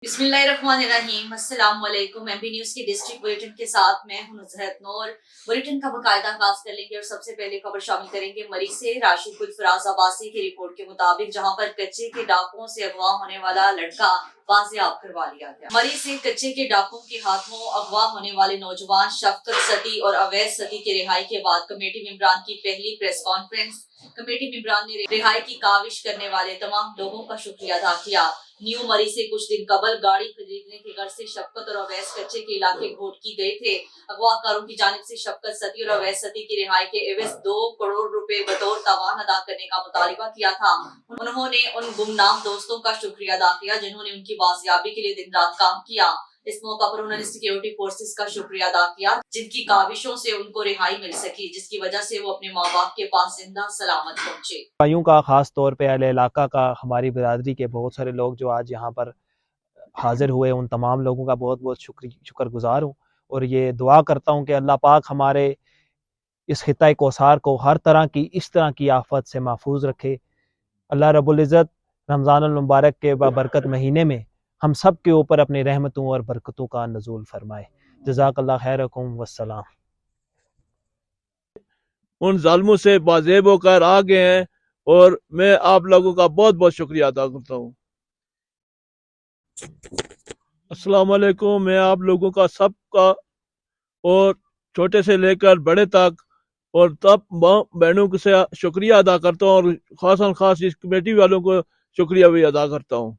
बिस्मिल्लाहिर्रहमानिर्रहीम। अस्सलाम वालेकुम। एमबी न्यूज की डिस्ट्रिक्ट बुलेटिन के साथ मैं हूं नुज़हत नूर। बुलेटिन का बाकायदा आगाज कर लेंगे और सबसे पहले खबर शामिल करेंगे मरी से। राशिद कुल फराज अब्बासी की रिपोर्ट के मुताबिक जहां पर कच्चे के डाकुओं से अगवा होने वाला लड़का बाजियाब करवा लिया गया। मरी से कच्चे के डाकुओं के हाथों अगवा होने वाले नौजवान शफकत सती और अवैस सती की रिहाई के बाद कमेटी मेंबरान की पहली प्रेस कॉन्फ्रेंस। कमेटी मेंबरान ने रिहाई की काविश करने वाले तमाम लोगों का शुक्रिया अदा किया। न्यू मरी से कुछ दिन कबल गाड़ी खरीदने के घर से शफकत और अवैस कच्चे के इलाके घोट की गए थे। अगवाकारों की जानिब से शफकत सती और अवैस सती की रिहाई के एवज 2 करोड़ रुपए बतौर तावान अदा करने का मुतालबा किया था। उन्होंने उन गुमनाम दोस्तों का शुक्रिया अदा किया जिन्होंने उनकी बाजियाबी के लिए दिन रात काम किया। इस मौका पर उन्होंने सिक्योरिटी फोर्सेस का शुक्रिया अदा किया जिनकी काविशों से उनको रिहाई मिल सकी, जिसकी वजह से वो अपने माँ बाप के पास जिंदा सलामत पहुंचे। भाइयों का ख़ास तौर पे अहले इलाका का, हमारी बिरादरी के बहुत सारे लोग जो आज यहाँ पर हाज़िर हुए, उन तमाम लोगों का बहुत बहुत शुक्रगुज़ार हूँ। और ये दुआ करता हूँ कि अल्लाह पाक हमारे इस खिता कौसार को हर तरह की इस तरह की आफत से महफूज रखे। अल्लाह रब्बुल इज़्ज़त रमज़ानुल मुबारक के बरकत महीने में हम सब के ऊपर अपनी रहमतों और बरकतों का नज़ूल फरमाए। जज़ाकल्लाह खैरकुम वस्सलाम। उन जालिमों से बाज़ेब होकर आ गए हैं और मैं आप लोगों का बहुत बहुत शुक्रिया अदा करता हूँ। अस्सलाम वालेकुम। मैं आप लोगों का सबका और छोटे से लेकर बड़े तक और तब बहनों से शुक्रिया अदा करता हूँ और खास इस कमेटी वालों को शुक्रिया भी अदा करता हूँ।